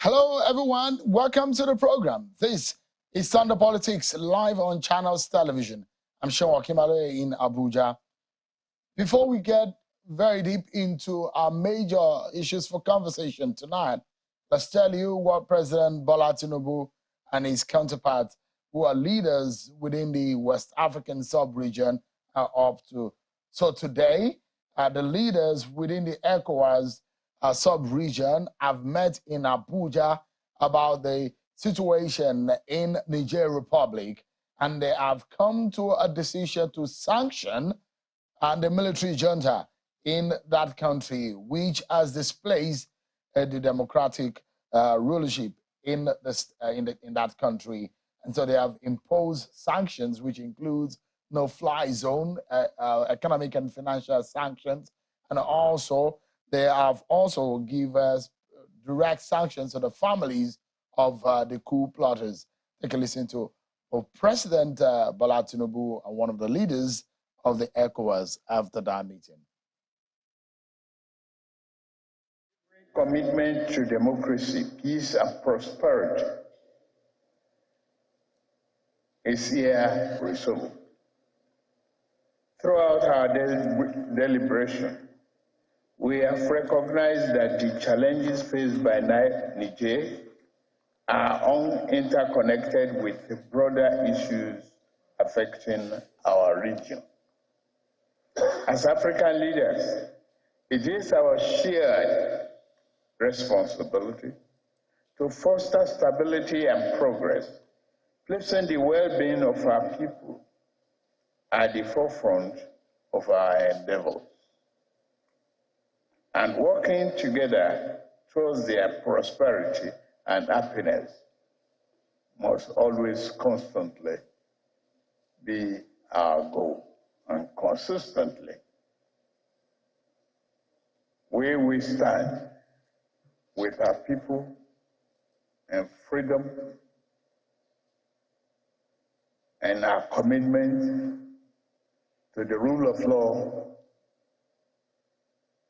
Hello, everyone. Welcome to the program. This is Thunder Politics live on Channels Television. I'm Sean Wakimale in Abuja. Before we get very deep into our major issues for conversation tonight, let's tell you what President Bola Tinubu and his counterparts, who are leaders within the West African sub-region, are up to. So today, the leaders within the ECOWAS sub-region have met in Abuja about the situation in Niger Republic, and they have come to a decision to sanction the military junta in that country, which has displaced the democratic rulership in that country. And so they have imposed sanctions, which includes no-fly zone, economic and financial sanctions, and also they have also given us direct sanctions to the families of the coup plotters. Take a listen to President Bola Tinubu and one of the leaders of the ECOWAS after that meeting. Commitment to democracy, peace, and prosperity is here resolved. Throughout our deliberation, we have recognized that the challenges faced by Niger are interconnected with the broader issues affecting our region. As African leaders, it is our shared responsibility to foster stability and progress, placing the well-being of our people at the forefront of our endeavors, and working together towards their prosperity and happiness must always constantly be our goal. And consistently, we stand with our people and freedom and our commitment to the rule of law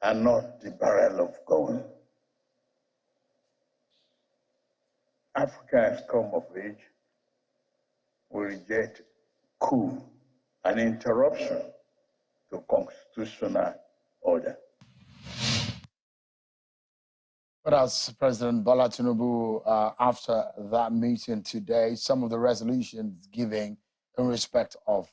and not the barrel of gold. Africa has come of age. We reject coup, an interruption to constitutional order. But as President Bola Tinubu, after that meeting today, some of the resolutions giving in respect of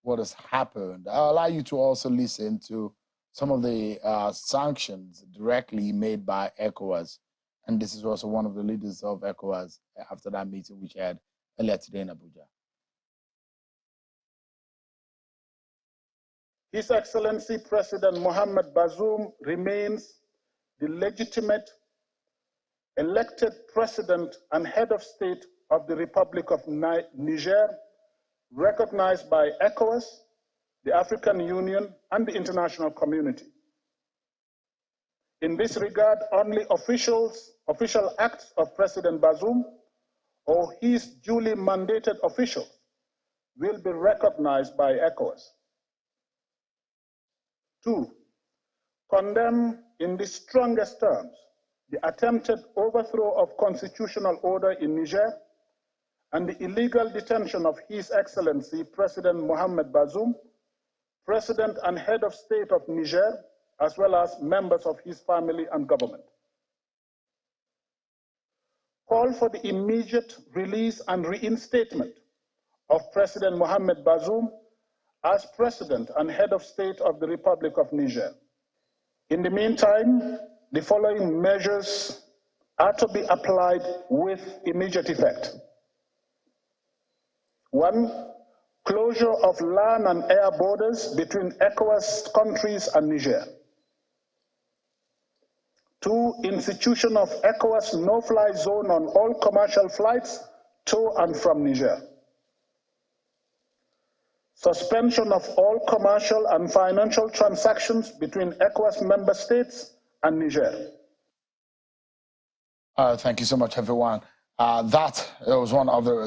what has happened, I'll allow you to also listen to some of the sanctions directly made by ECOWAS. And this is also one of the leaders of ECOWAS after that meeting which had earlier today in Abuja. His Excellency President Mohamed Bazoum remains the legitimate elected president and head of state of the Republic of Niger, recognized by ECOWAS, the African Union, and the international community. In this regard, only official acts of President Bazoum or his duly mandated officials will be recognized by ECOWAS. 2, condemn in the strongest terms the attempted overthrow of constitutional order in Niger and the illegal detention of His Excellency President Mohamed Bazoum, President and Head of State of Niger, as well as members of his family and government. Call for the immediate release and reinstatement of President Mohamed Bazoum as President and Head of State of the Republic of Niger. In the meantime, the following measures are to be applied with immediate effect. 1, closure of land and air borders between ECOWAS countries and Niger. 2, institution of ECOWAS no-fly zone on all commercial flights to and from Niger. Suspension of all commercial and financial transactions between ECOWAS member states and Niger. Thank you so much, everyone. That was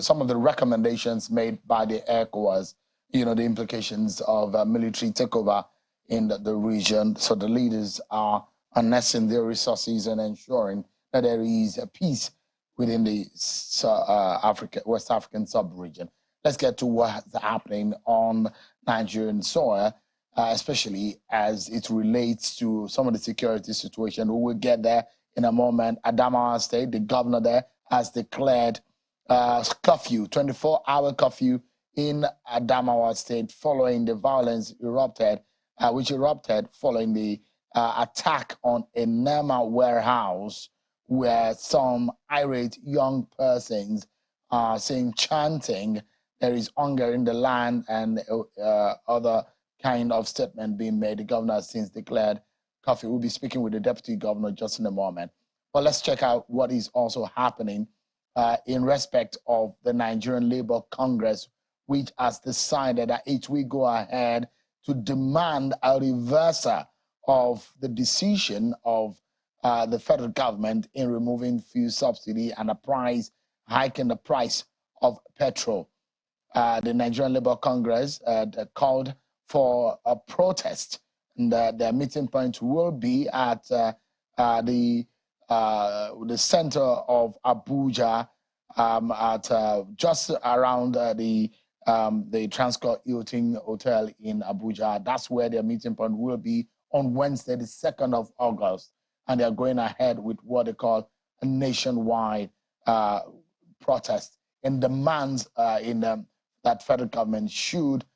some of the recommendations made by the ECOWAS, the implications of military takeover in the region. So the leaders are harnessing their resources and ensuring that there is a peace within the West African sub-region. Let's get to what's happening on Nigerian soil, especially as it relates to some of the security situation. We will get there in a moment. Adamawa State, the governor there, has declared curfew, 24-hour curfew in Adamawa State following the violence which erupted following the attack on a Nema warehouse, where some irate young persons are saying, chanting, there is hunger in the land, and other kind of statement being made. The governor has since declared curfew. We'll be speaking with the deputy governor just in a moment. But let's check out what is also happening in respect of the Nigerian Labour Congress, which has decided that it will go ahead to demand a reversal of the decision of the federal government in removing fuel subsidy and hiking the price of petrol. The Nigerian Labour Congress called for a protest, and their meeting point will be at the center of Abuja, at just around the Transcorp Hilton Hotel in Abuja. That's where their meeting point will be on Wednesday, the 2nd of August. And they're going ahead with what they call a nationwide protest and demands that federal government should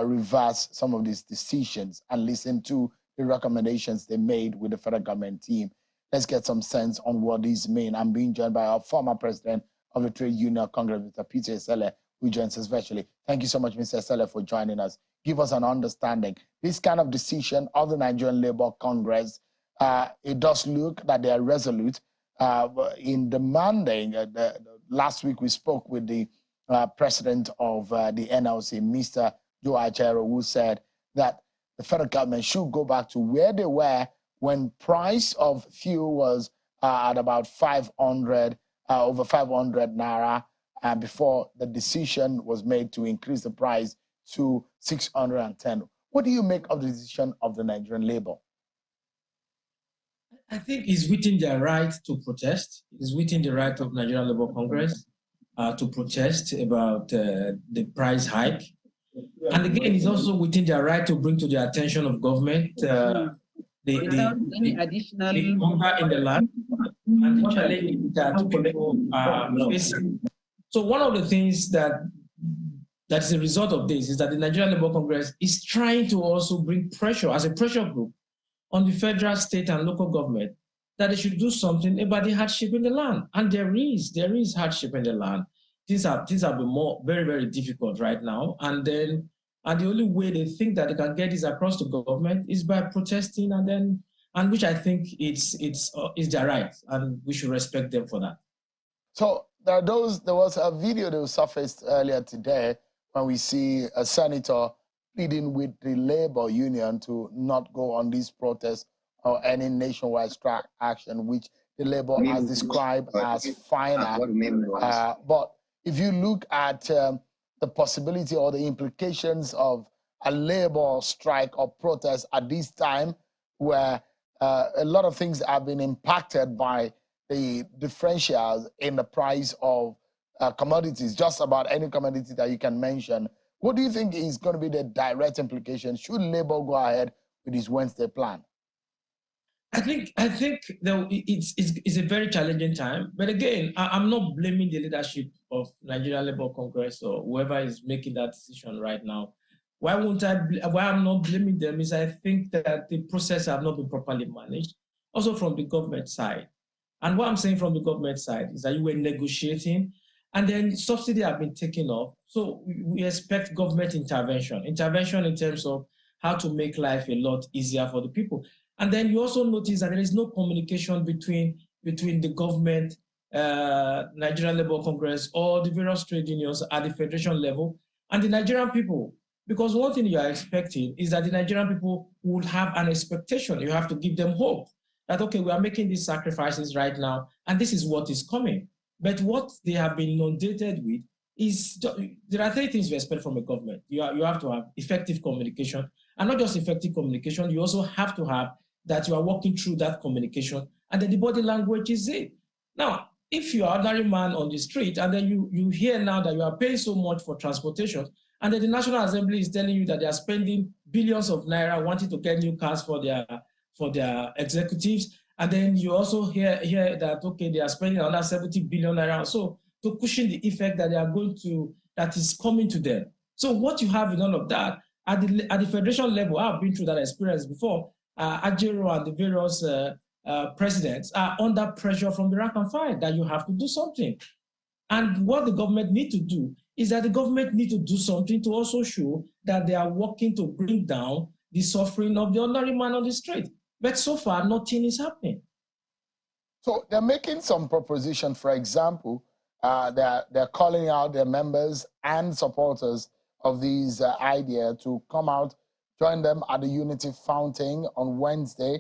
reverse some of these decisions and listen to the recommendations they made with the federal government team. Let's get some sense on what these mean. I'm being joined by our former president of the Trade Union Congress, Mr. Peter Esele, who joins us virtually. Thank you so much, Mr. Esele, for joining us. Give us an understanding. This kind of decision of the Nigerian Labour Congress, it does look that they are resolute in demanding. Last week we spoke with the president of the NLC, Mr. Joe Ajero, who said that the federal government should go back to where they were when price of fuel was at about 500, over 500 naira, and before the decision was made to increase the price to 610. What do you make of the decision of the Nigerian Labour? I think it's within their right to protest. It's within the right of Nigerian Labour Congress to protest about the price hike. And again, it's also within their right to bring to the attention of government the hunger in the land and the challenge that people are facing. So one of the things that is a result of this is that the Nigerian Labour Congress is trying to also bring pressure as a pressure group on the federal, state, and local government that they should do something about the hardship in the land. And there is hardship in the land. Things have been very, very difficult right now. And the only way they think that they can get this across to government is by protesting, and which I think is their right, and we should respect them for that. So there was a video that was surfaced earlier today when we see a senator pleading with the labor union to not go on these protests or any nationwide strike action, which the labor has described as final. But if you look at the possibility or the implications of a labor strike or protest at this time, where a lot of things have been impacted by the differentials in the price of commodities, just about any commodity that you can mention, what do you think is going to be the direct implication? Should Labour go ahead with this Wednesday plan? I think it's a very challenging time. But again, I'm not blaming the leadership of Nigerian Labour Congress or whoever is making that decision right now. Why I'm not blaming them is I think that the process have not been properly managed, also from the government side. And what I'm saying from the government side is that you were negotiating, and then subsidy have been taken off. So we expect government intervention in terms of how to make life a lot easier for the people. And then you also notice that there is no communication between the government, Nigerian Labour Congress, or the various trade unions at the federation level, and the Nigerian people. Because one thing you are expecting is that the Nigerian people will have an expectation. You have to give them hope that, okay, we are making these sacrifices right now, and this is what is coming. But what they have been inundated with is, there are three things you expect from a government. You have to have effective communication, and not just effective communication, you also have to have that you are walking through that communication, and then the body language is it. Now, if you are an ordinary man on the street and then you hear now that you are paying so much for transportation, and then the National Assembly is telling you that they are spending billions of naira wanting to get new cars for their executives, and then you also hear that, okay, they are spending another 70 billion naira or so to cushion the effect that they are that is coming to them. So what you have in all of that, at the federation level, I've been through that experience before, Ajero and the various presidents are under pressure from the rank and file that you have to do something. And what the government need to do is that the government need to do something to also show that they are working to bring down the suffering of the ordinary man on the street. But so far, nothing is happening. So they're making some proposition. For example, they're calling out their members and supporters of these idea to come out, join them at the Unity Fountain on Wednesday.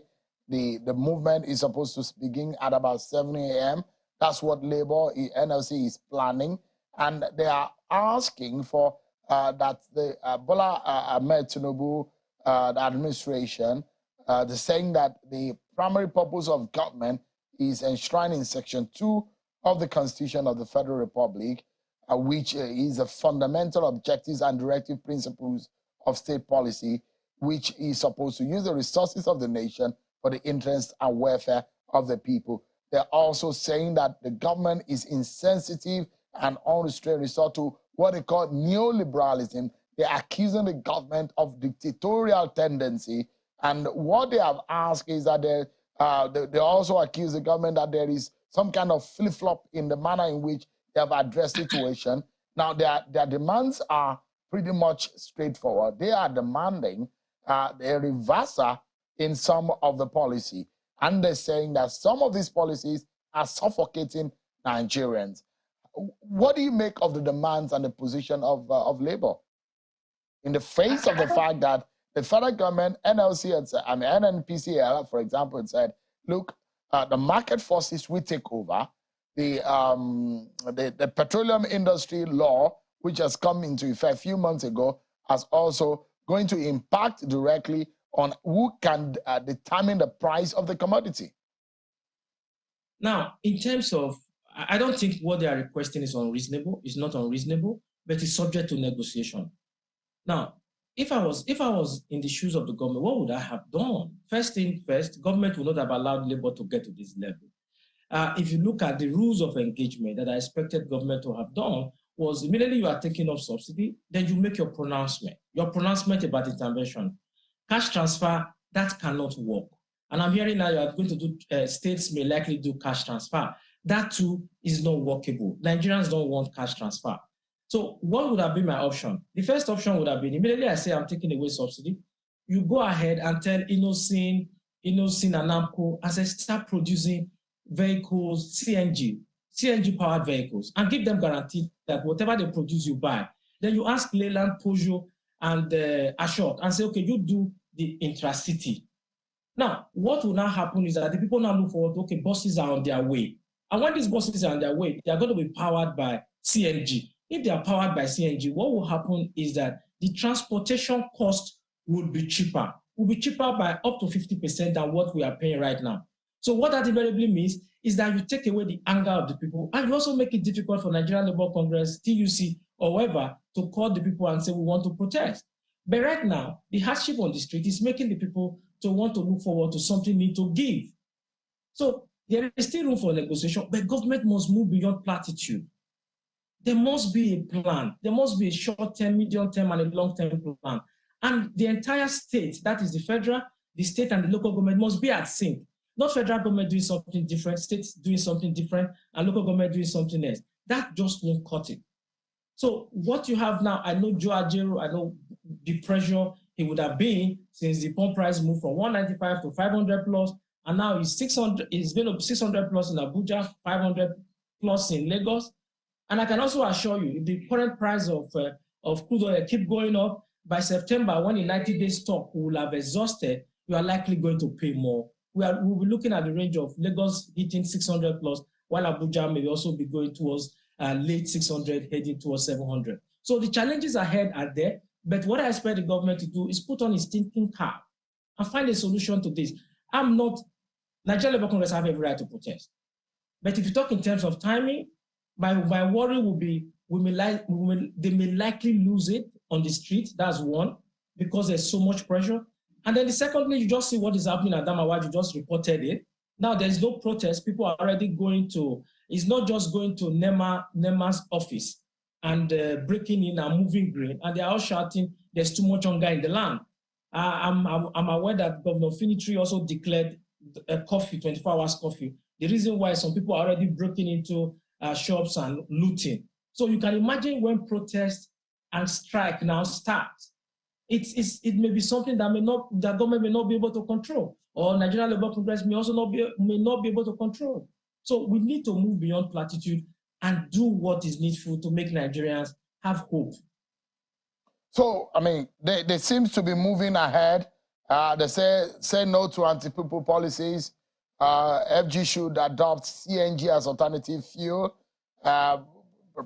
The movement is supposed to begin at about 7 a.m. That's what Labour, NLC is planning. And they are asking for that the Bola Ahmed Tinubu the administration, they're saying that the primary purpose of government is enshrined in Section 2 of the Constitution of the Federal Republic, which is the fundamental objectives and directive principles of state policy, which is supposed to use the resources of the nation for the interest and welfare of the people. They're also saying that the government is insensitive and unrestrained resort to what they call neoliberalism. They're accusing the government of dictatorial tendency. And what they have asked is that they also accuse the government that there is some kind of flip-flop in the manner in which they have addressed the situation. Now, their demands are pretty much straightforward. They are demanding a reversal in some of the policy. And they're saying that some of these policies are suffocating Nigerians. What do you make of the demands and the position of Labour in the face of the fact that the federal government, NLC, NNPCL, for example, had said, look, the market forces will take over. The petroleum industry law, which has come into effect a few months ago, has also going to impact directly on who can determine the price of the commodity. Now, in terms of, I don't think what they are requesting is unreasonable. It's not unreasonable, but it's subject to negotiation. Now, if I was in the shoes of the government, what would I have done? First thing first, government would not have allowed Labour to get to this level. If you look at the rules of engagement that I expected government to have done, was immediately you are taking off subsidy, then you make your pronouncement about intervention. Cash transfer, that cannot work. And I'm hearing now you are going to do, states may likely do cash transfer. That too is not workable. Nigerians don't want cash transfer. So what would have been my option? The first option would have been, immediately I say I'm taking away subsidy, you go ahead and tell Innocent and NAMCO, as I start producing vehicles, CNG-powered vehicles, and give them guarantee that whatever they produce, you buy. Then you ask Leyland, Peugeot, and Ashok, and say, okay, you do the intracity. Now, what will now happen is that the people now look forward to, okay, buses are on their way. And when these buses are on their way, they are going to be powered by CNG. If they are powered by CNG, what will happen is that the transportation cost will be cheaper by up to 50% than what we are paying right now. So what that invariably means is that you take away the anger of the people, and you also make it difficult for Nigerian Labour Congress, TUC, or whoever, to call the people and say, we want to protest. But right now, the hardship on the street is making the people to want to look forward to something need to give. So there is still room for negotiation, but government must move beyond platitude. There must be a plan. There must be a short-term, medium-term, and a long-term plan. And the entire state, that is the federal, the state, and the local government must be at sync. Not federal government doing something different, states doing something different, and local government doing something else. That just won't cut it. So what you have now, I know Joe Ajero, I know the pressure he would have been since the pump price moved from 195 to 500 plus, and now it's 600. It's going to be 600 plus in Abuja, 500 plus in Lagos. And I can also assure you, if the current price of crude oil keep going up, by September, when the 90-day stock will have exhausted, you are likely going to pay more. We'll be looking at the range of Lagos hitting 600 plus, while Abuja may also be going towards late 600, heading towards 700. So the challenges ahead are there, but what I expect the government to do is put on its thinking cap and find a solution to this. Nigerian Labour Congress have every right to protest. But if you talk in terms of timing, my worry will be they may likely lose it on the street. That's one, because there's so much pressure. And then secondly, you just see what is happening at Adamawa. You just reported it. Now there's no protest. People are already going to, it's not just going to NEMA's office and breaking in and moving grain. And they're all shouting, there's too much hunger in the land. I'm aware that Governor Finitri also declared a curfew, 24 hours curfew. The reason why some people are already breaking into shops and looting. So you can imagine when protests and strike now start, it may be something that the government may not be able to control, or Nigerian Labour Congress may also may not be able to control. So we need to move beyond platitude and do what is needful to make Nigerians have hope. So, I mean, they seem to be moving ahead. They say no to anti-people policies. FG should adopt CNG as alternative fuel.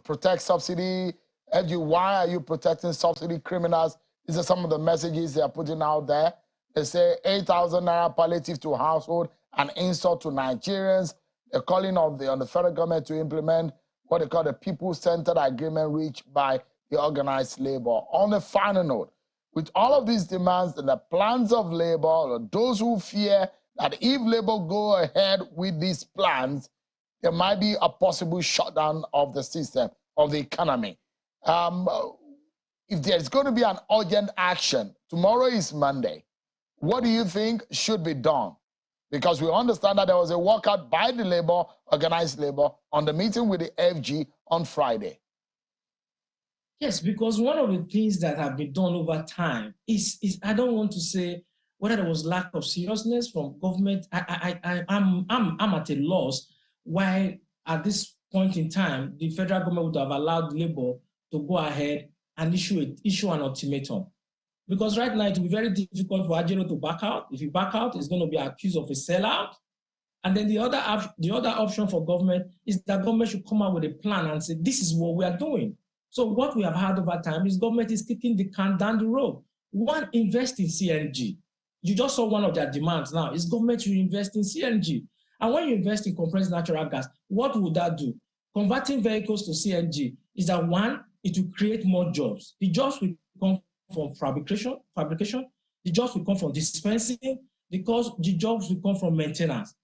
Protect subsidy. FG, why are you protecting subsidy criminals? These are some of the messages they are putting out there. They say 8,000 naira palliative to household and insult to Nigerians. They're calling on the federal government to implement what they call the people-centered agreement reached by the organized labor. On the final note, with all of these demands and the plans of labor, or those who fear that if labor go ahead with these plans, there might be a possible shutdown of the system, of the economy. If there's going to be an urgent action, tomorrow is Monday, what do you think should be done? Because we understand that there was a walkout by the labor, organized labor, on the meeting with the FG on Friday. Yes, because one of the things that have been done over time is I don't want to say whether there was lack of seriousness from government. I'm at a loss why at this point in time the federal government would have allowed labor to go ahead and issue an ultimatum. Because right now it will be very difficult for Ajero to back out. If you back out, it's going to be accused of a sellout. And then the other option for government is that government should come out with a plan and say, this is what we are doing. So what we have had over time is government is kicking the can down the road. One, invest in CNG. You just saw one of their demands now is government to invest in CNG. And when you invest in compressed natural gas, what would that do? Converting vehicles to CNG is that one, it will create more jobs. The jobs will come from fabrication. The jobs will come from dispensing, because the jobs will come from maintenance.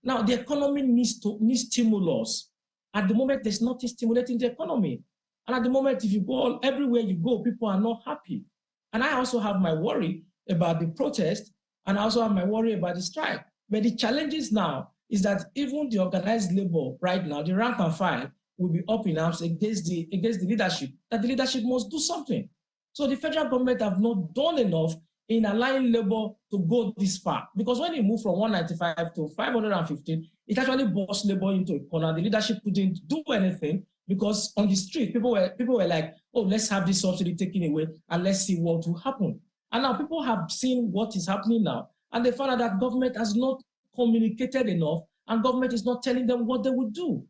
Now, the economy needs stimulus. At the moment, there's nothing stimulating the economy. And at the moment, if you go everywhere you go, people are not happy. And I also have my worry about the protest, and I also have my worry about the strike. But the challenges now is that even the organized labor right now, the rank and file, will be up in arms against the leadership, that the leadership must do something. So the federal government have not done enough in allowing labor to go this far. Because when you move from 195 to 515, it actually boxed labor into a corner. The leadership couldn't do anything, because on the street, people were like, oh, let's have this subsidy taken away and let's see what will happen. And now people have seen what is happening now, and they found out that government has not communicated enough, and government is not telling them what they would do.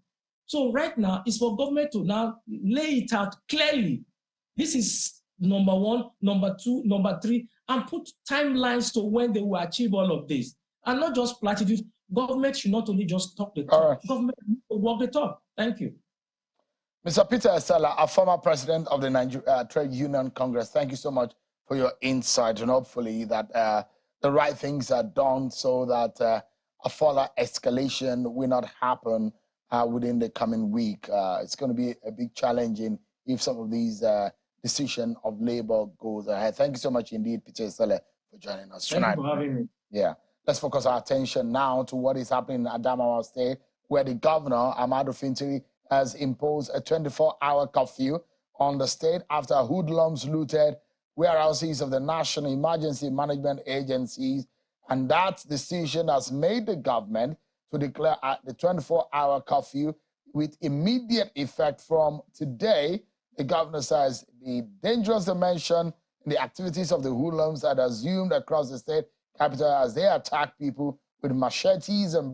So right now, it's for government to now lay it out clearly. This is number one, number two, number three, and put timelines to when they will achieve all of this. And not just platitudes. Government should not only just talk the talk, government will walk the talk. Thank you. Mr. Peter Estella, a former president of the Nigeria Trade Union Congress, thank you so much for your insight, and hopefully that the right things are done so that a further escalation will not happen within the coming week. It's going to be a big challenge if some of these decision of labor goes ahead. Thank you so much indeed, Peter Estella, for joining us tonight. Thank you for having me. Yeah. Let's focus our attention now to what is happening in Adamawa State, where the governor, Ahmadu Fintiri, has imposed a 24-hour curfew on the state after hoodlums looted warehouses of the National Emergency Management Agencies. And that decision has made the government to declare the 24-hour curfew with immediate effect from today. The governor says the dangerous dimension in the activities of the hoodlums had assumed across the state capital as they attack people with machetes and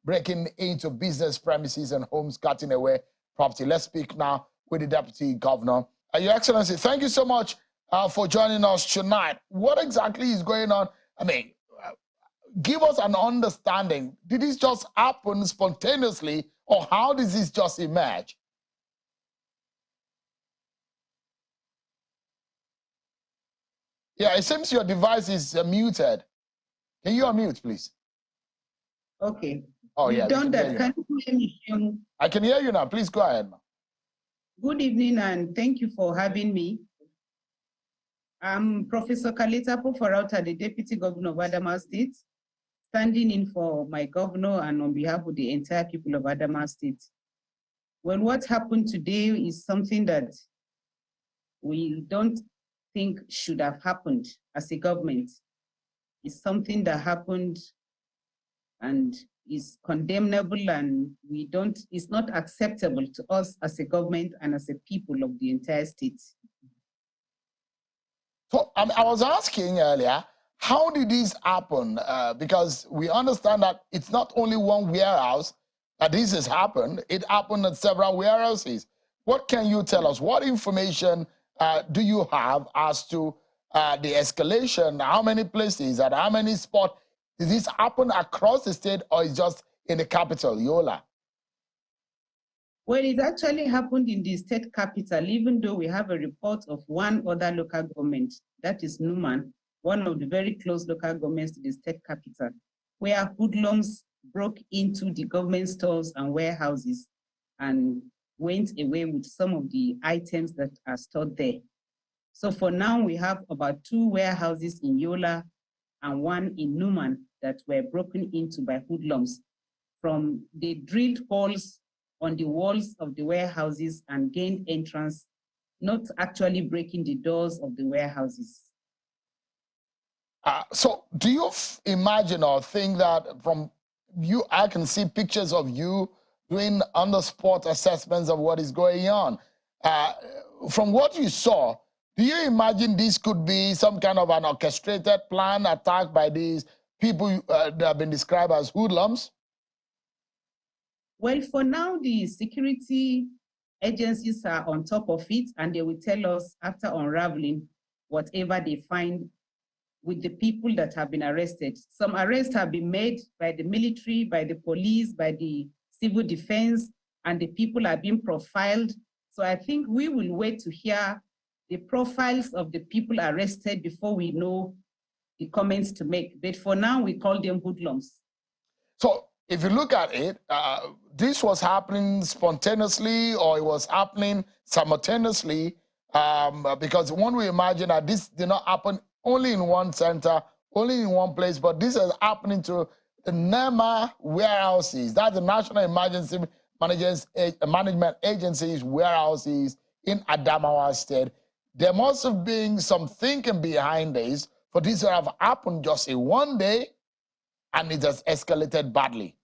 breaking into business premises and homes, cutting away property. Let's speak now with the Deputy Governor. Your Excellency, thank you so much for joining us tonight. What exactly is going on? I mean, give us an understanding. Did this just happen spontaneously, Or how does this just emerge? Yeah, it seems your device is muted. Can you unmute, please? Okay. Oh, yeah. Done that. Can you hear me? I can hear you now. Please go ahead, ma'am. Good evening, and thank you for having me. I'm Professor Kalita Pofarauta, the Deputy Governor of Adamawa State, standing in for my governor and on behalf of the entire people of Adamawa State. Well, what happened today is something that we don't think should have happened as a government. It's something that happened and is condemnable, and it's not acceptable to us as a government and as a people of the entire state. So I was asking earlier, how did this happen? Because we understand that it's not only one warehouse that this has happened. It happened at several warehouses. What can you tell us? What information do you have as to the escalation? How many places and how many spots? Did this happen across the state, or is just in the capital, Yola? Well, it actually happened in the state capital, even though we have a report of one other local government, that is Numan, one of the very close local governments to the state capital, where hoodlums broke into the government stores and warehouses and went away with some of the items that are stored there. So for now, we have about 2 warehouses in Yola and 1 in Numan that were broken into by hoodlums. They drilled holes on the walls of the warehouses and gained entrance, not actually breaking the doors of the warehouses. So do you imagine or think that from you, I can see pictures of you doing on-the-spot assessments of what is going on. From what you saw, do you imagine this could be some kind of an orchestrated plan attack by these people that have been described as hoodlums? Well, for now, the security agencies are on top of it, and they will tell us after unraveling whatever they find with the people that have been arrested. Some arrests have been made by the military, by the police, by the civil defense, and the people are being profiled. So I think we will wait to hear the profiles of the people arrested before we know the comments to make. But for now, we call them hoodlums. So if you look at it, this was happening spontaneously, or it was happening simultaneously, because one will imagine that this did not happen only in one center, only in one place, but this is happening to the NEMA warehouses. That's the National Emergency Management Agency's warehouses in Adamawa State. There must have been some thinking behind this for this to have happened just in one day, and it has escalated badly.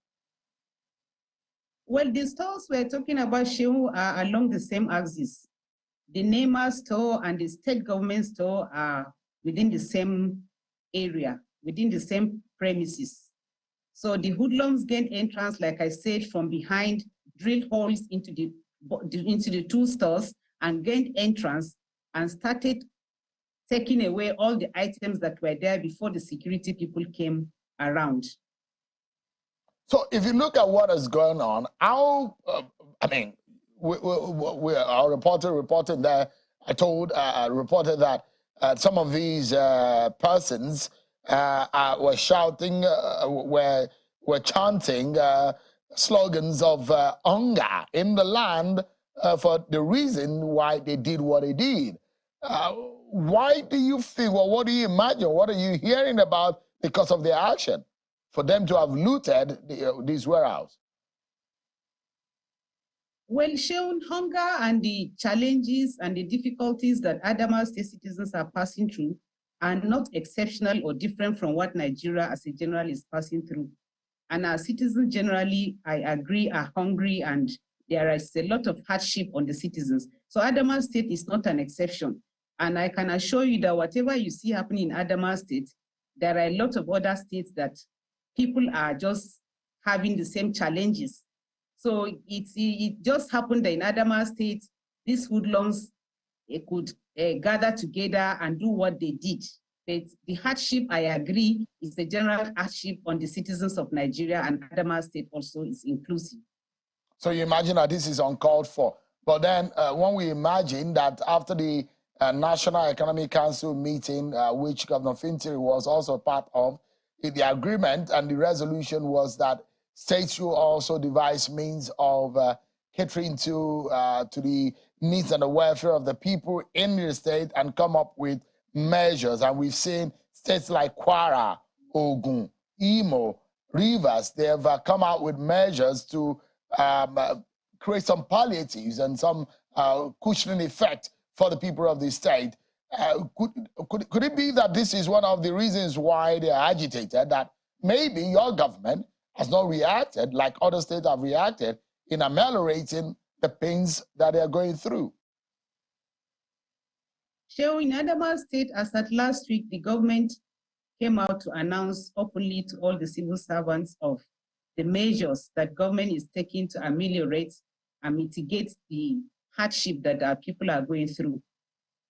Well, the stores we're talking about, Shehu, are along the same axis. The NEMA store and the state government store are within the same area, within the same premises. So the hoodlums gained entrance, like I said, from behind, drilled holes into the 2 stores and gained entrance and started taking away all the items that were there before the security people came around. So if you look at what is going on, how, I mean, our reporter reported that, reported that some of these persons were shouting, were chanting slogans of hunger in the land for the reason why they did what they did. Why do you think, well, what do you imagine? What are you hearing about because of their action for them to have looted this warehouse? Well, shown hunger and the challenges and the difficulties that Adamawa State citizens are passing through are not exceptional or different from what Nigeria as a general is passing through. And our citizens generally, I agree, are hungry, and there is a lot of hardship on the citizens. So Adamawa State is not an exception. And I can assure you that whatever you see happening in Adamawa State, there are a lot of other states that people are just having the same challenges. So it just happened that in Adamawa State, these hoodlums could gather together and do what they did. But the hardship, I agree, is the general hardship on the citizens of Nigeria, and Adamawa State also is inclusive. So you imagine that this is uncalled for. But then when we imagine that after the National Economic Council meeting, which Governor Fintiri was also part of, the agreement and the resolution was that states should also devise means of catering to the needs and the welfare of the people in the state and come up with measures. And we've seen states like Kwara, Ogun, Imo, Rivers, they have come out with measures to create some palliatives and some cushioning effect for the people of the state. Could it be that this is one of the reasons why they are agitated, that maybe your government has not reacted like other states have reacted in ameliorating the pains that they are going through? So in Adamawa State, as at last week, the government came out to announce openly to all the civil servants of the measures that government is taking to ameliorate and mitigate the hardship that our people are going through.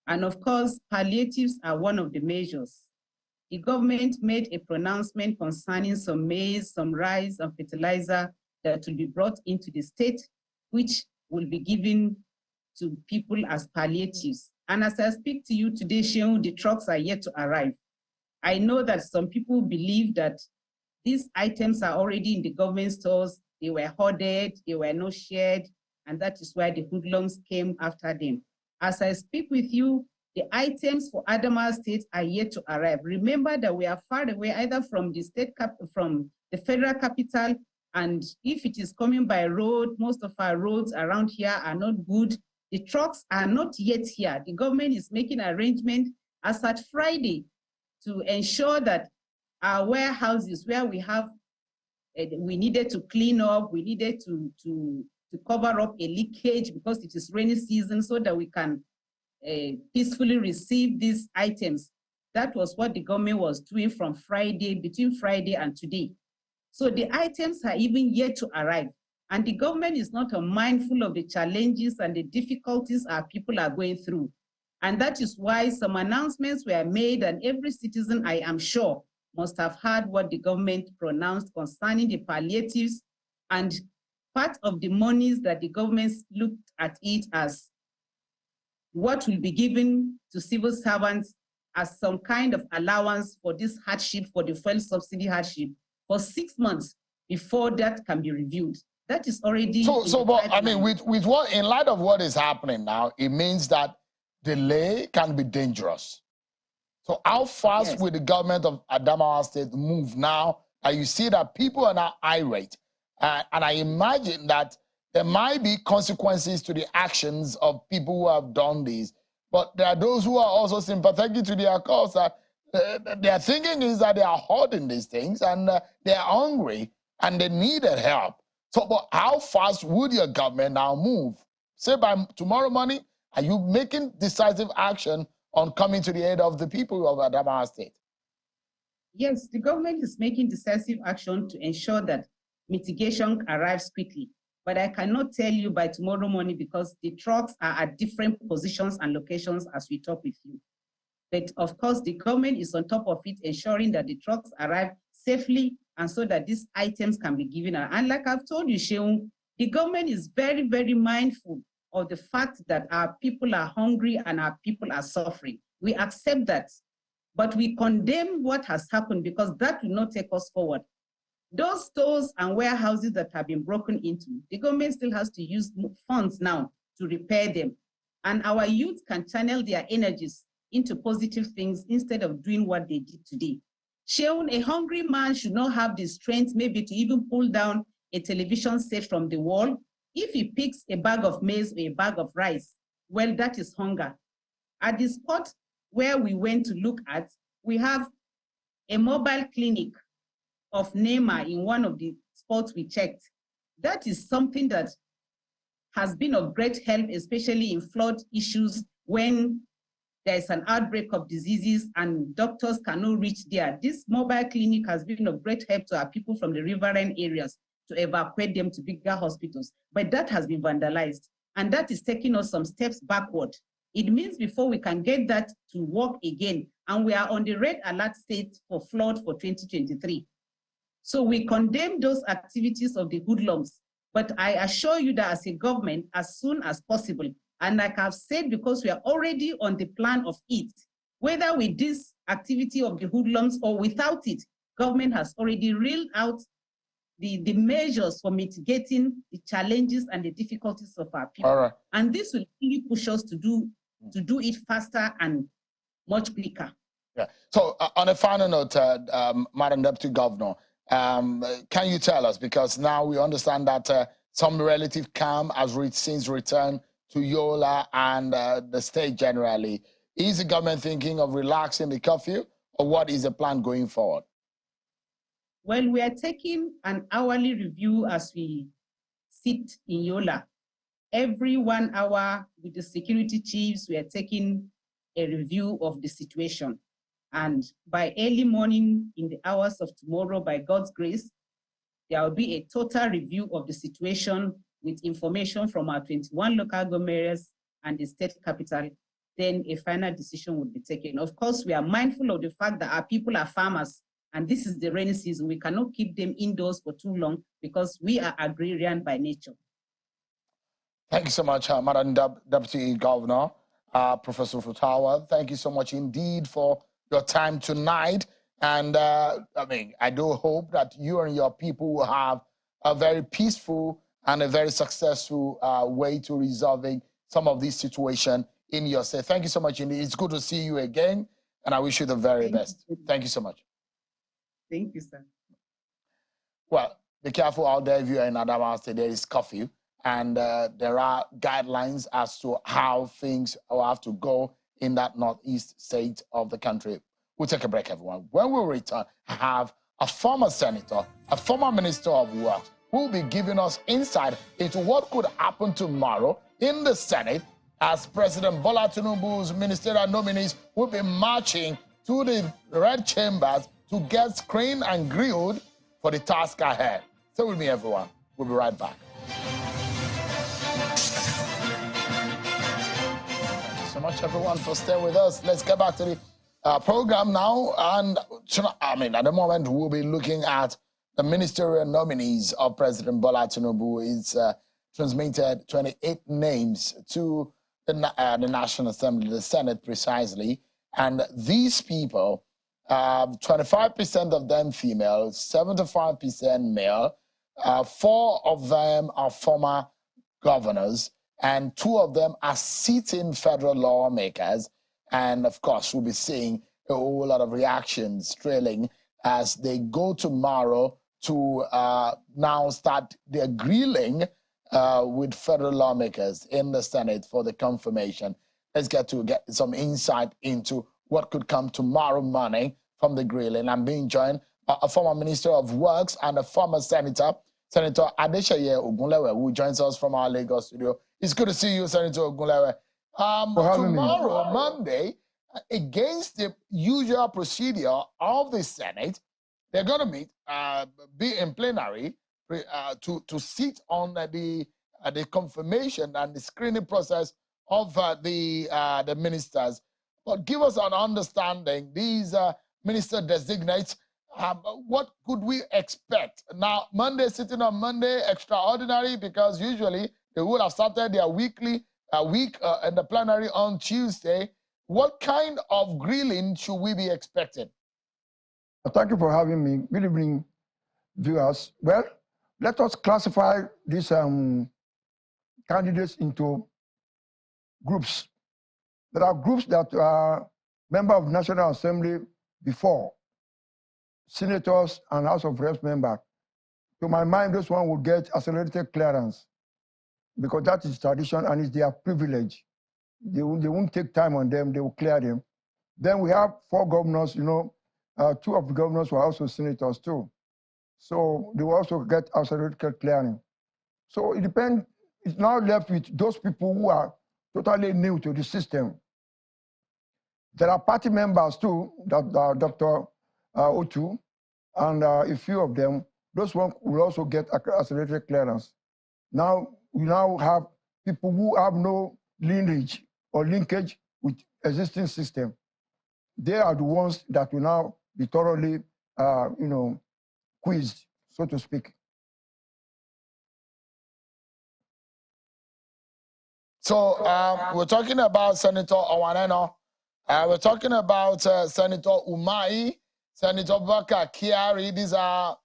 And of course, palliatives are one of the measures. The government made a pronouncement concerning some maize, some rice, and fertilizer that will be brought into the state, which will be given to people as palliatives. And as I speak to you today, Shehu, the trucks are yet to arrive. I know that some people believe that these items are already in the government stores, they were hoarded, they were not shared, and that is why the hoodlums came after them. As I speak with you, the items for Adamawa State are yet to arrive. Remember that we are far away either from the from the federal capital, and if it is coming by road, most of our roads around here are not good. The trucks are not yet here. The government is making arrangements as at Friday to ensure that our warehouses where we have, we needed to clean up, we needed to cover up a leakage because it is rainy season so that we can peacefully receive these items. That was what the government was doing from Friday, between Friday and today. So the items are even yet to arrive. And the government is not mindful of the challenges and the difficulties our people are going through. And that is why some announcements were made, and every citizen, I am sure, must have heard what the government pronounced concerning the palliatives, and part of the monies that the government looked at it as what will be given to civil servants as some kind of allowance for this hardship, for the fuel subsidy hardship, for 6 months before that can be reviewed. That is already. But I mean, with what, in light of what is happening now, it means that delay can be dangerous. So how fast will the government of Adamawa State move now? You see that people are now irate. And I imagine that there might be consequences to the actions of people who have done this. But there are those who are also sympathetic to their cause. Their thinking is that they are hoarding these things and they are hungry and they needed help. So, but how fast would your government now move? Say by tomorrow morning, are you making decisive action on coming to the aid of the people of Adamawa State? Yes, the government is making decisive action to ensure that mitigation arrives quickly. But I cannot tell you by tomorrow morning because the trucks are at different positions and locations as we talk with you. But of course, the government is on top of it, ensuring that the trucks arrive safely and so that these items can be given out. And like I've told you, Sheung, the government is very, very mindful of the fact that our people are hungry and our people are suffering. We accept that, but we condemn what has happened because that will not take us forward. Those stores and warehouses that have been broken into, the government still has to use funds now to repair them. And our youth can channel their energies into positive things instead of doing what they did today. Sheung, a hungry man should not have the strength maybe to even pull down a television set from the wall. If he picks a bag of maize or a bag of rice, well, that is hunger. At the spot where we went to look at, we have a mobile clinic of NEMA in one of the spots we checked. That is something that has been of great help, especially in flood issues when there's an outbreak of diseases and doctors cannot reach there. This mobile clinic has been of great help to our people from the riverine areas to evacuate them to bigger hospitals, but that has been vandalized. And that is taking us some steps backward. It means before we can get that to work again, and we are on the red alert state for flood for 2023. So we condemn those activities of the hoodlums. But I assure you that as a government, as soon as possible, and like I've said, because we are already on the plan of it, whether with this activity of the hoodlums or without it, government has already reeled out the measures for mitigating the challenges and the difficulties of our people. All right. And this will really push us to do it faster and much quicker. Yeah. So on a final note, Madam Deputy Governor, can you tell us, because now we understand that some relative calm has since returned to Yola and the state generally. Is the government thinking of relaxing the curfew, or what is the plan going forward? Well, we are taking an hourly review as we sit in Yola. Every 1 hour with the security chiefs, we are taking a review of the situation. And by early morning, in the hours of tomorrow, by God's grace, there will be a total review of the situation with information from our 21 local governments and the state capital. Then a final decision will be taken. Of course, we are mindful of the fact that our people are farmers, and this is the rainy season. We cannot keep them indoors for too long because we are agrarian by nature. Thank you so much, Madam Deputy Governor, Professor Futawa. Thank you so much indeed for your time tonight. And I do hope that you and your people will have a very peaceful and a very successful way to resolving some of these situations in your state. Thank you so much indeed. It's good to see you again, and I wish you the very best. Thank you so much. Thank you, sir. Well, be careful out there if you are in Adamawa State. There is curfew, and there are guidelines as to how things will have to go in that northeast state of the country. We'll take a break, everyone. When we return, I have a former senator, a former minister of works, who will be giving us insight into what could happen tomorrow in the Senate as President Bola Tinubu's ministerial nominees will be marching to the red chambers to get screened and grilled for the task ahead. Stay with me, everyone. We'll be right back. Thank you so much, everyone, for staying with us. Let's get back to the program now. And at the moment, we'll be looking at the ministerial nominees of President Bola Tinubu. It's transmitted 28 names to the National Assembly, the Senate precisely. And these people, 25% of them female, 75% male. 4 of them are former governors, and 2 of them are sitting federal lawmakers. And of course, we'll be seeing a whole lot of reactions trailing as they go tomorrow to now start their grilling with federal lawmakers in the Senate for the confirmation. Let's get some insight into what could come tomorrow morning from the grilling. I'm being joined by a former Minister of Works and a former Senator, Senator Adeshaye Ogunlewe, who joins us from our Lagos studio. It's good to see you, Senator Ogunlewe. Tomorrow, Monday, against the usual procedure of the Senate, they're going to meet, be in plenary to sit on the confirmation and the screening process of the ministers. But give us an understanding, these minister designates, what could we expect? Now, Monday, sitting on Monday, extraordinary, because usually they would have started their week in the plenary on Tuesday. What kind of grilling should we be expecting? Thank you for having me. Good evening, viewers. Well, let us classify these candidates into groups. There are groups that are members of the National Assembly before, senators and House of Reps members. To my mind, those one will get accelerated clearance because that is tradition and it's their privilege. They won't take time on them, they will clear them. Then we have 4 governors, 2 of the governors were also senators too. So they will also get accelerated clearing. So it depends, it's now left with those people who are totally new to the system. There are party members too, that Dr. Otu, and a few of them, those ones will also get accelerated clearance. Now, we now have people who have no lineage or linkage with existing system. They are the ones that will now be thoroughly, quizzed, so to speak. So we're talking about Senator Owaneno. We're talking about Senator Umai, Senator Baka Kiari. These are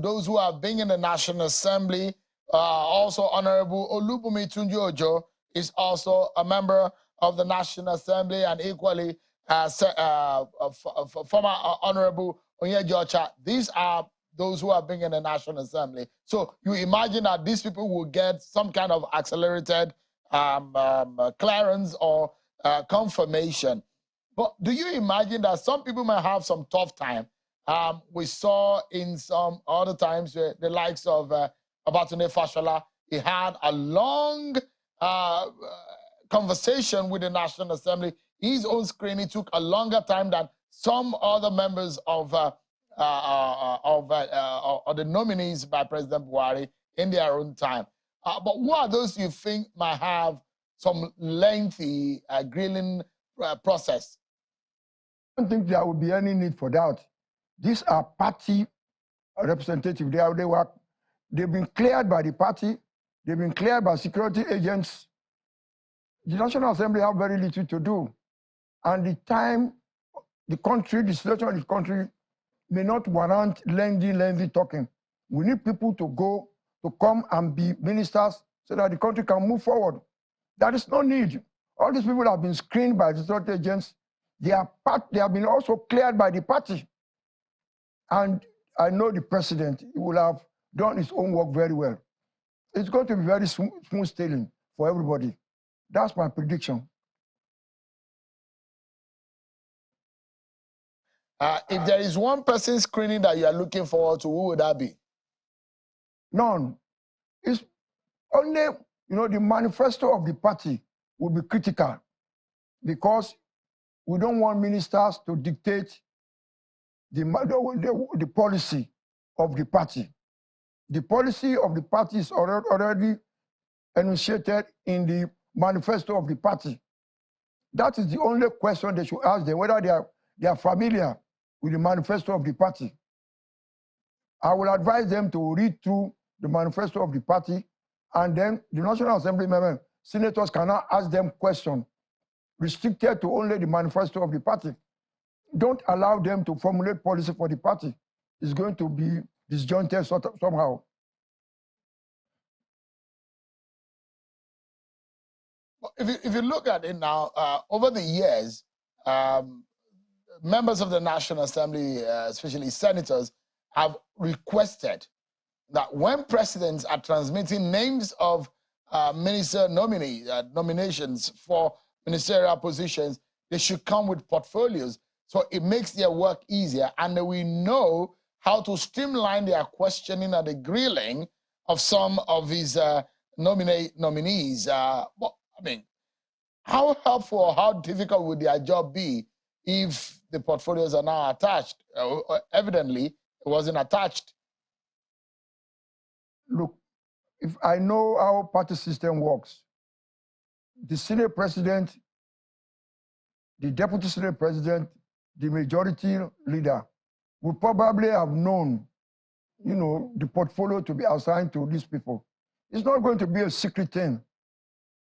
those who have been in the National Assembly. Also, Honorable Olubumi Tunjojo is also a member of the National Assembly, and equally former Honorable Onyejocha. These are those who have been in the National Assembly. So you imagine that these people will get some kind of accelerated clearance or confirmation. But do you imagine that some people may have some tough time? We saw in some other times the likes of Obatunde Fashola. He had a long conversation with the National Assembly. His own screening took a longer time than some other members of the nominees by President Buhari in their own time. But who are those you think might have some lengthy grilling process? I don't think there will be any need for that. These are party representatives. They've been cleared by the party. They've been cleared by security agents. The National Assembly have very little to do. And the time, the situation of the country may not warrant lengthy talking. We need people to come and be ministers so that the country can move forward. There is no need. All these people have been screened by the security agents. They have been also cleared by the party. And I know the president, he will have done his own work very well. It's going to be very smooth sailing for everybody. That's my prediction. If there is one person screening that you are looking forward to, who would that be? None. It's only, the manifesto of the party will be critical because we don't want ministers to dictate the policy of the party. The policy of the party is already enunciated in the manifesto of the party. That is the only question they should ask them, whether they are familiar with the manifesto of the party. I will advise them to read through the manifesto of the party, and then the National Assembly members, senators cannot ask them questions restricted to only the manifesto of the party. Don't allow them to formulate policy for the party. It's going to be disjointed somehow. If you look at it now, over the years, members of the National Assembly, especially senators, have requested that when presidents are transmitting names of minister nominations for ministerial positions, they should come with portfolios. So it makes their work easier, and we know how to streamline their questioning and the grilling of some of these nominees. Well, I mean, how helpful or how difficult would their job be if the portfolios are now attached? Evidently, it wasn't attached. Look, if I know how party system works, the Senate president, the deputy Senate president, the majority leader would probably have known, the portfolio to be assigned to these people. It's not going to be a secret thing.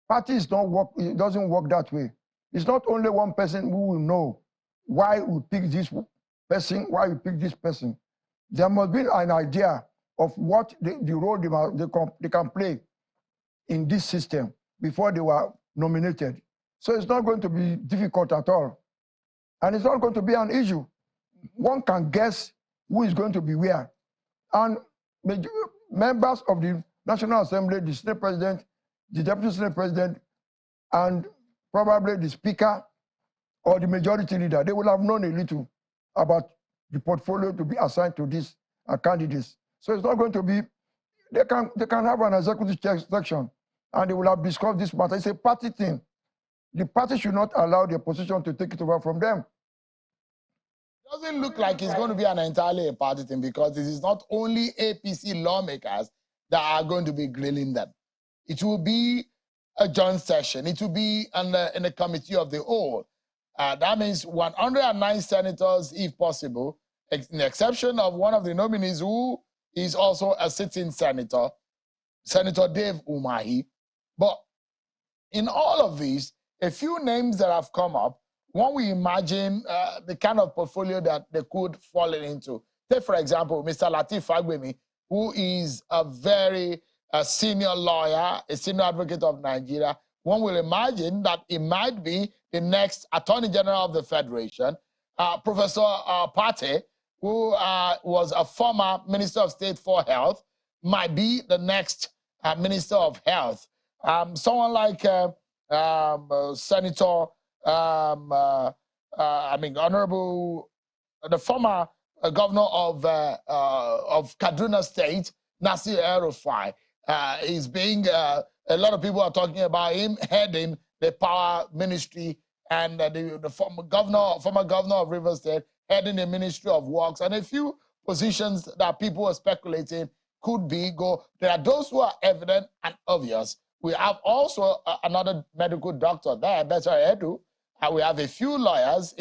Parties it doesn't work that way. It's not only one person who will know why we pick this person, why we pick this person. There must be an idea of what the role they can play in this system before they were nominated. So it's not going to be difficult at all. And it's not going to be an issue. One can guess who is going to be where. And members of the National Assembly, the Senate President, the Deputy Senate President, and probably the Speaker or the Majority Leader, they will have known a little about the portfolio to be assigned to these candidates. So it's not going to be, they can have an executive section and they will have discussed this matter. It's a party thing. The party should not allow the opposition to take it over from them. It doesn't look like it's going to be an entirely a party thing, because this is not only APC lawmakers that are going to be grilling them. It will be a joint session. It will be in a committee of the whole. That means 109 senators, if possible, in the exception of one of the nominees who is also a sitting senator, Senator Dave Umahi. But in all of these, a few names that have come up, when we imagine the kind of portfolio that they could fall into. Take, for example, Mr. Lateef Fagbemi, who is a very senior lawyer, a senior advocate of Nigeria. One will imagine that it might be the next Attorney General of the Federation. Professor Pate, who was a former Minister of State for Health, might be the next Minister of Health. Someone like Senator, Honorable, the former governor of Kaduna State, Nasir El-Rufai, is being, a lot of people are talking about him heading the power ministry, and the former governor of Rivers State heading the Ministry of Works, and a few positions that people are speculating could be go. There are those who are evident and obvious. We have also another medical doctor there, Better Edu. We have a few lawyers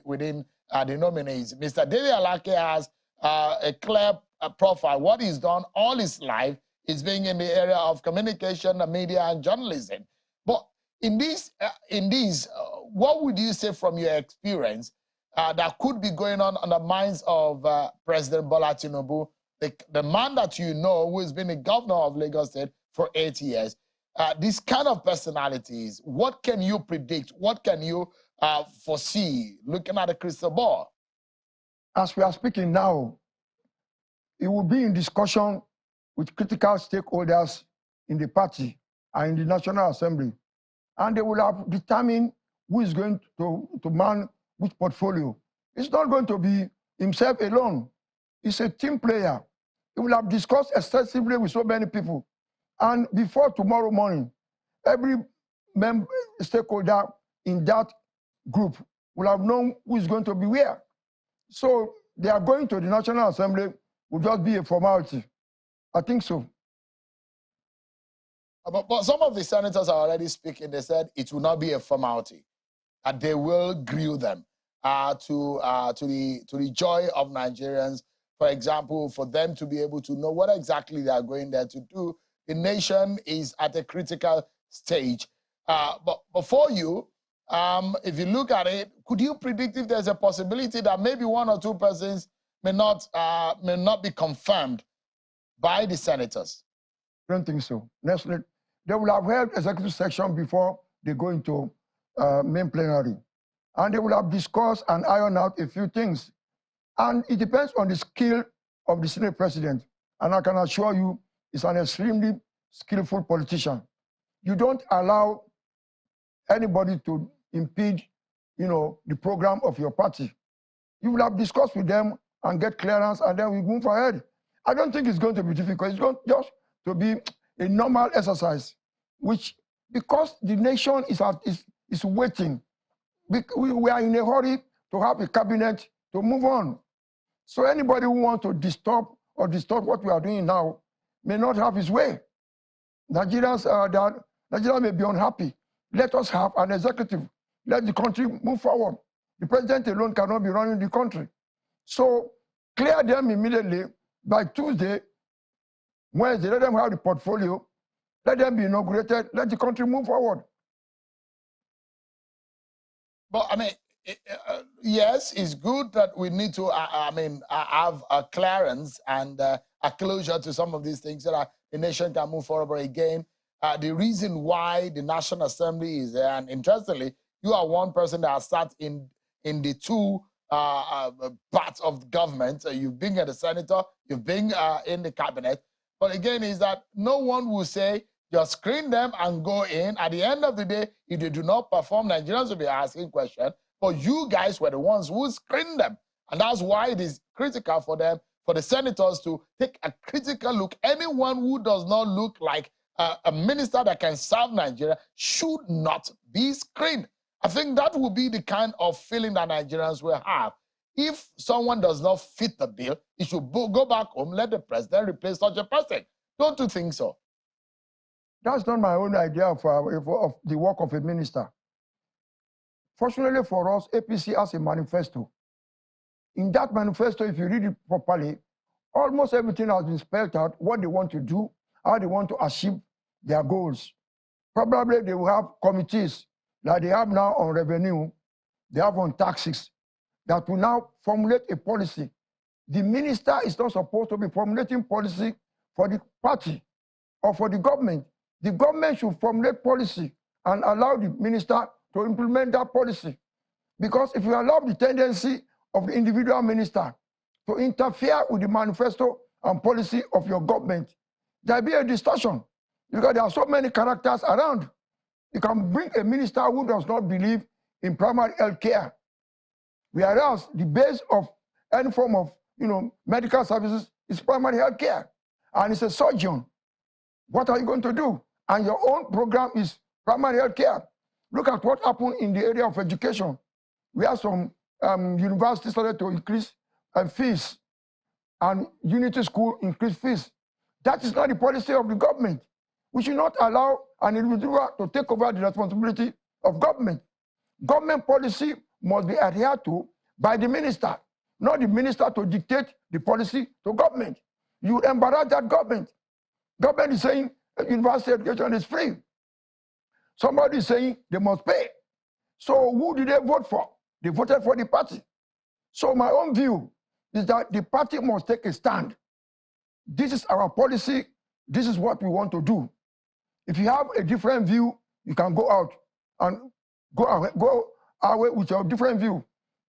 within the nominees. Mr. David Alake has a clear profile. What he's done all his life is being in the area of communication, the media, and journalism. But in these, what would you say from your experience that could be going on the minds of President Bola Tinubu, the man that you know who has been the governor of Lagos State for 8 years? These kind of personalities, what can you predict? What can you foresee looking at the crystal ball? As we are speaking now, it will be in discussion with critical stakeholders in the party and in the National Assembly. And they will have determined who is going to man which portfolio. It's not going to be himself alone. It's a team player. He will have discussed extensively with so many people. And before tomorrow morning, every stakeholder in that group will have known who is going to be where. So they are going to the National Assembly will just be a formality. I think so. But some of the senators are already speaking. They said it will not be a formality. They will grill them to the joy of Nigerians. For example, for them to be able to know what exactly they are going there to do. The nation is at a critical stage. But before you, if you look at it, could you predict if there's a possibility that maybe one or two persons may not be confirmed by the senators? I don't think so. They will have held executive section before they go into main plenary. And they will have discussed and ironed out a few things. And it depends on the skill of the Senate president. And I can assure you, he's an extremely skillful politician. You don't allow anybody to impede, the program of your party. You will have discussed with them and get clearance, and then we move ahead. I don't think it's going to be difficult. It's going just to be a normal exercise, because the nation is waiting. We are in a hurry to have a cabinet to move on. So anybody who wants to disturb what we are doing now may not have his way. Nigeria may be unhappy. Let us have an executive. Let the country move forward. The president alone cannot be running the country. So clear them immediately by Tuesday, Wednesday. Let them have the portfolio. Let them be inaugurated. Let the country move forward. But yes, it's good that we need to, have a clearance and a closure to some of these things so that the nation can move forward. But again, the reason why the National Assembly is there, and interestingly, you are one person that has sat in the two parts of government. You've been a senator, you've been in the cabinet. But again, is that no one will say, just screen them and go in. At the end of the day, if they do not perform, Nigerians will be asking questions. But you guys were the ones who screened them. And that's why it is critical for them, for the senators to take a critical look. Anyone who does not look like a minister that can serve Nigeria should not be screened. I think that will be the kind of feeling that Nigerians will have. If someone does not fit the bill, it should go back home, let the president replace such a person. Don't you think so? That's not my own idea of the work of a minister. Fortunately for us, APC has a manifesto. In that manifesto, if you read it properly, almost everything has been spelled out, what they want to do, how they want to achieve their goals. Probably they will have committees like they have now on revenue, they have on taxes, that will now formulate a policy. The minister is not supposed to be formulating policy for the party or for the government. The government should formulate policy and allow the minister to implement that policy. Because if you allow the tendency of the individual minister to interfere with the manifesto and policy of your government, there will be a distortion. Because there are so many characters around. You can bring a minister who does not believe in primary health care, whereas the base of any form of medical services is primary health care. And it's a surgeon. What are you going to do? And your own program is primary health care. Look at what happened in the area of education. We have some universities started to increase fees, and Unity School increased fees. That is not the policy of the government. We should not allow an individual to take over the responsibility of government. Government policy must be adhered to by the minister, not the minister to dictate the policy to government. You embarrass that government. Government is saying university education is free. Somebody is saying they must pay. So who did they vote for? They voted for the party. So my own view is that the party must take a stand. This is our policy. This is what we want to do. If you have a different view, you can go out and go away with your different view.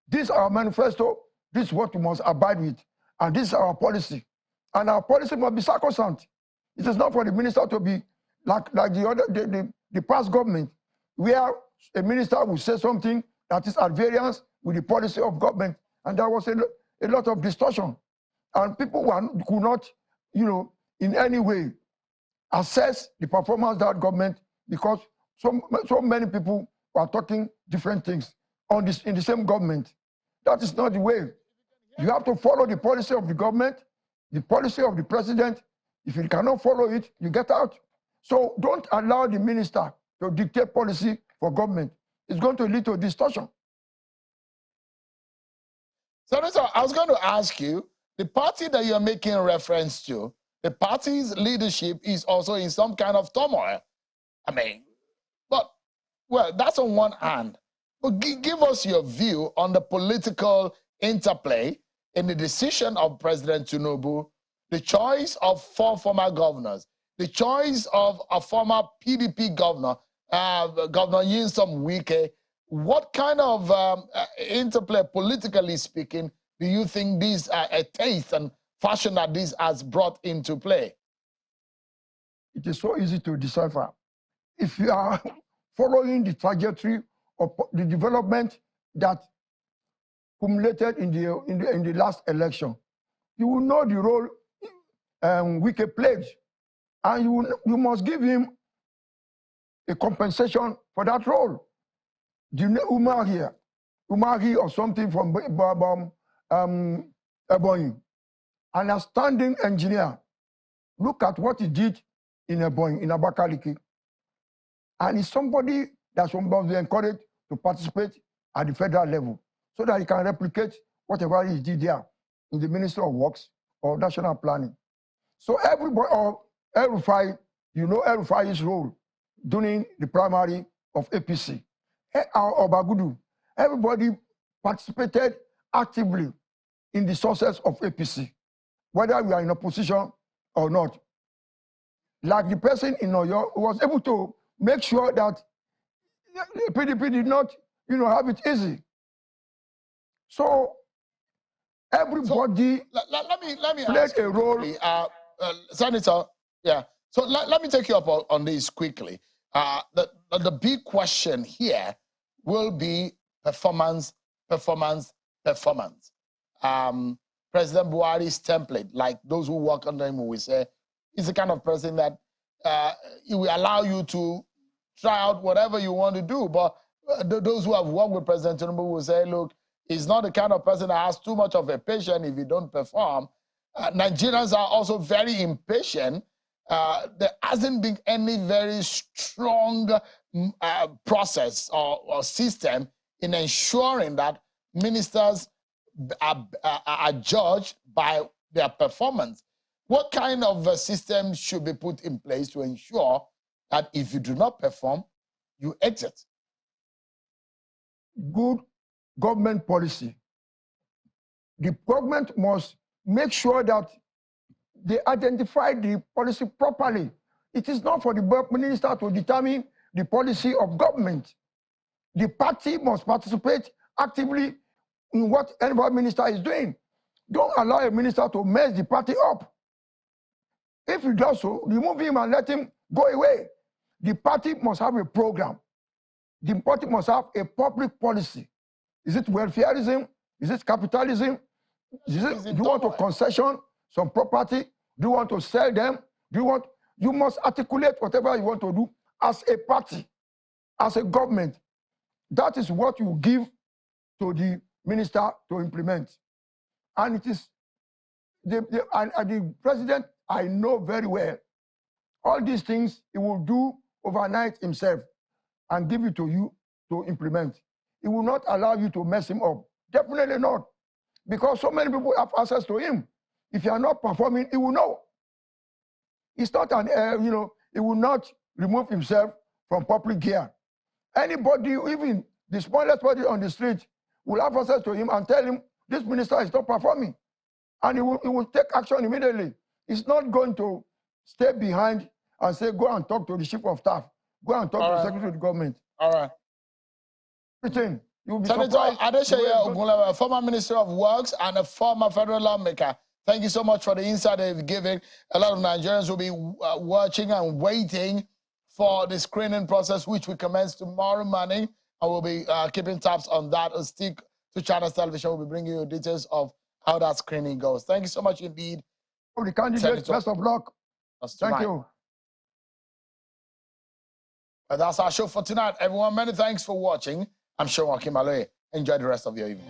This is our manifesto. This is what we must abide with. And this is our policy. And our policy must be sacrosanct. It is not for the minister to be like the past government, where a minister will say something that is at variance with the policy of government. And there was a lot of distortion. And people could not, in any way assess the performance of that government, because so many people were talking different things in the same government. That is not the way. You have to follow the policy of the government, the policy of the president. If you cannot follow it, you get out. So don't allow the minister to dictate policy for government. It's going to lead to distortion. Senator, I was going to ask you, the party that you're making reference to, the party's leadership is also in some kind of turmoil. Well, that's on one hand. But give us your view on the political interplay in the decision of President Tinubu, the choice of 4 former governors, the choice of a former PDP governor, Governor Nyesom Wike. What kind of interplay, politically speaking, do you think this a taste and fashion that this has brought into play? It is so easy to decipher. If you are following the trajectory of the development that accumulated in the last election, you will know the role Wike played, and you must give him a compensation for that role. Do you know Umahi or something from Ebonyi, an outstanding engineer. Look at what he did in Ebonyi, in Abakaliki. And he's somebody that must be encouraged to participate at the federal level so that he can replicate whatever he did there in the Ministry of Works or National Planning. So everybody, or El-Rufai, El-Rufai's role during the primary of APC. Or Bagudu, everybody participated actively in the success of APC, whether we are in opposition or not. Like the person in Oyo was able to make sure that PDP did not, have it easy. So everybody let me played ask a role. Senator, yeah. So let me take you up on this quickly. The big question here will be performance. President Buhari's template, like those who work under him will say, is the kind of person that he will allow you to try out whatever you want to do. But those who have worked with President Tinubu will say, look, he's not the kind of person that has too much of a patience if you don't perform. Nigerians are also very impatient. There hasn't been any very strong process or system in ensuring that ministers are judged by their performance. What kind of system should be put in place to ensure that if you do not perform, you exit. Good government policy. The government must make sure that they identify the policy properly. It is not for the minister to determine the policy of government. The party must participate actively in what any minister is doing. Don't allow a minister to mess the party up. If he does so, remove him and let him go away. The party must have a program. The party must have a public policy. Is it welfareism? Is it capitalism? Do you want to concession some property? Do you want to sell them? You must articulate whatever you want to do as a party, as a government. That is what you give to the minister to implement. And it is the president, I know very well, all these things he will do overnight himself and give it to you to implement. He will not allow you to mess him up. Definitely not. Because so many people have access to him. If you are not performing, he will know. It's not he will not remove himself from public gear. Anybody, even the smallest body on the street, will have access to him and tell him, this minister is not performing. And he will take action immediately. He's not going to stay behind and say, go and talk to the chief of staff. Go and talk to the secretary of the government. All right. Everything. You'll be Senator Adesheye Ogunlewe, a former Minister of Works and a former federal lawmaker. Thank you so much for the insight that you've given. A lot of Nigerians will be watching and waiting for the screening process, which will commence tomorrow morning. And we'll be keeping tabs on that. Stick to Channels Television. We'll be bringing you details of how that screening goes. Thank you so much indeed. For the candidates, best of luck. Thank you. But that's our show for tonight, everyone. Many thanks for watching. I'm Sean Akimale. Enjoy the rest of your evening.